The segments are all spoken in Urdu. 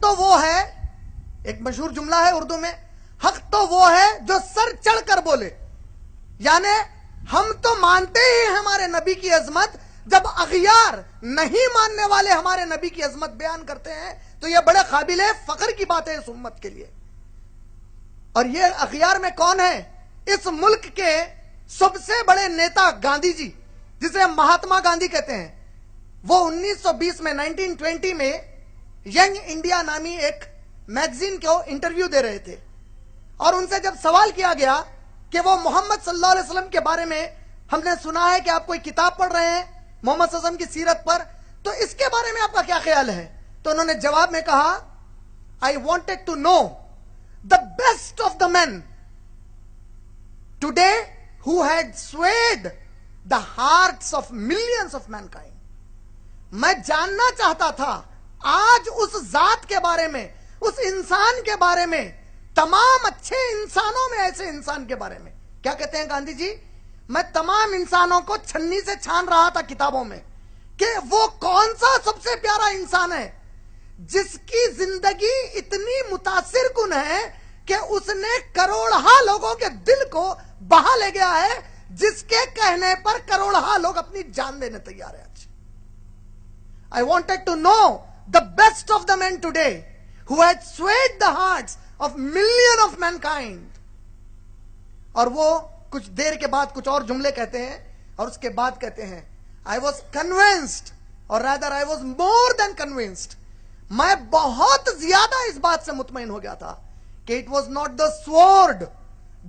تو وہ ہے، ایک مشہور جملہ ہے اردو میں، حق تو وہ ہے جو سر چڑھ کر بولے. یعنی ہم تو مانتے ہی ہمارے نبی کی عظمت، جب اغیار نہیں ماننے والے ہمارے نبی کی عظمت بیان کرتے ہیں تو یہ بڑے قابل فخر کی بات ہے اس امت کے لیے. اور یہ اغیار میں کون ہے؟ اس ملک کے سب سے بڑے نیتا گاندھی جی، جسے مہاتما گاندھی کہتے ہیں. وہ 1920 میں 1920 میں ینگ انڈیا نامی ایک میگزین کو انٹرویو دے رہے تھے، اور ان سے جب سوال کیا گیا کہ وہ محمد صلی اللہ علیہ وسلم کے بارے میں ہم نے سنا ہے کہ آپ کوئی کتاب پڑھ رہے ہیں محمد صلی اللہ علیہ وسلم کی سیرت پر، تو اس کے بارے میں آپ کا کیا خیال ہے؟ تو انہوں نے جواب میں کہا، I wanted to know the best of the men today who had swayed the hearts of millions of mankind. میں جاننا چاہتا تھا آج اس ذات کے بارے میں، اس انسان کے بارے میں، تمام اچھے انسانوں میں ایسے انسان کے بارے میں. کیا کہتے ہیں گاندھی جی؟ میں تمام انسانوں کو چھنی سے چھان رہا تھا کتابوں میں کہ وہ کون سا سب سے پیارا انسان ہے جس کی زندگی اتنی متاثر کن ہے کہ اس نے کروڑہا لوگوں کے دل کو بہا لے گیا ہے، جس کے کہنے پر کروڑہا لوگ اپنی جان دینے تیار ہیں. آج I wanted to know the best of the men today who had swayed the hearts of millions of mankind. اور وہ کچھ دیر کے بعد کچھ اور جملے کہتے ہیں، اور اس کے بعد کہتے ہیں I was convinced, or rather I was more than convinced. میں بہت زیادہ اس بات سے مطمئن ہو گیا تھا کہ it was not the sword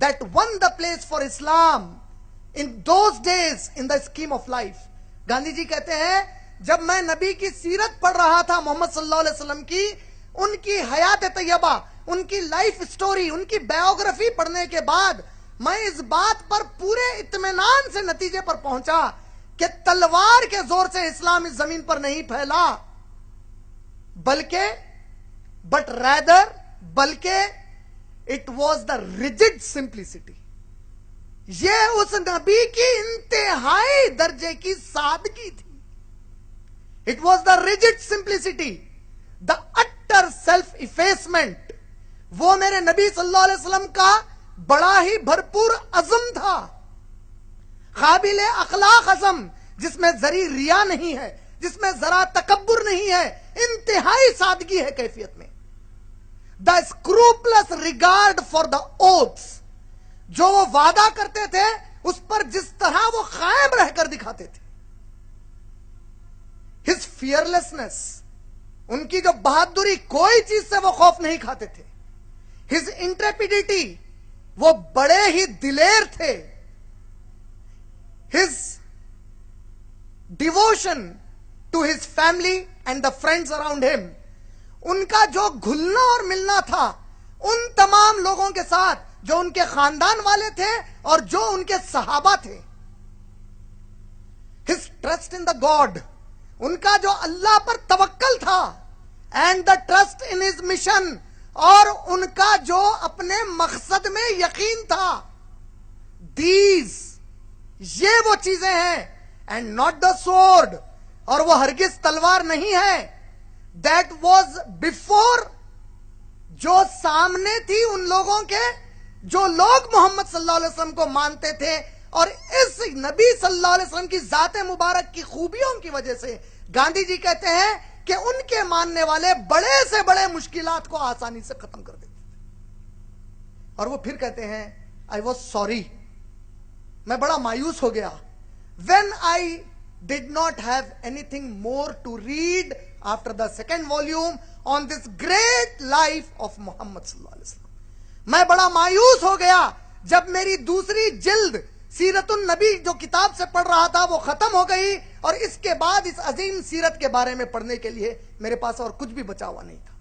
that won the place for Islam in those days in the scheme of life. Gandhi جی کہتے ہیں جب میں نبی کی سیرت پڑھ رہا تھا محمد صلی اللہ علیہ وسلم کی، ان کی حیات طیبہ، ان کی لائف سٹوری، ان کی بایوگرافی پڑھنے کے بعد میں اس بات پر پورے اطمینان سے نتیجے پر پہنچا کہ تلوار کے زور سے اسلام اس زمین پر نہیں پھیلا، بلکہ it was the rigid simplicity. یہ اس نبی کی انتہائی درجے کی سادگی تھی. It was the rigid simplicity, the utter self-effacement. وہ میرے نبی صلی اللہ علیہ وسلم کا بڑا ہی بھرپور عزم تھا، قابل اخلاق عزم، جس میں ذری ریا نہیں ہے، جس میں ذرا تکبر نہیں ہے، انتہائی سادگی ہے کیفیت میں. The scrupulous regard for the oaths، جو وہ وعدہ کرتے تھے اس پر جس طرح وہ قائم رہ کر دکھاتے تھے. His fearlessness، ان کی جو بہادری، کوئی چیز سے وہ خوف نہیں کھاتے تھے. His intrepidity، وہ بڑے ہی دلیر تھے. His devotion to his family and the friends around him، ان کا جو گھلنا اور ملنا تھا ان تمام لوگوں کے ساتھ جو ان کے خاندان والے تھے اور جو ان کے صحابہ تھے. His trust in the God، ان کا جو اللہ پر توکل تھا، and the trust in his mission, اور ان کا جو اپنے مقصد میں یقین تھا. دیز، یہ وہ چیزیں ہیں. اینڈ ناٹ دا سورڈ، اور وہ ہرگز تلوار نہیں ہے. دیٹ واز بفور، جو سامنے تھی ان لوگوں کے جو لوگ محمد صلی اللہ علیہ وسلم کو مانتے تھے. اور اس نبی صلی اللہ علیہ وسلم کی ذات مبارک کی خوبیوں کی وجہ سے گاندھی جی کہتے ہیں کہ ان کے ماننے والے بڑے سے بڑے مشکلات کو آسانی سے ختم کر دیتے تھے. اور وہ پھر کہتے ہیں I was sorry، میں بڑا مایوس ہو گیا. when I did not have anything more to read after the second volume on this great life of Muhammad صلی اللہ علیہ وسلم. میں بڑا مایوس ہو گیا جب میری دوسری جلد سیرت النبی جو کتاب سے پڑھ رہا تھا وہ ختم ہو گئی، اور اس کے بعد اس عظیم سیرت کے بارے میں پڑھنے کے لیے میرے پاس اور کچھ بھی بچا ہوا نہیں تھا.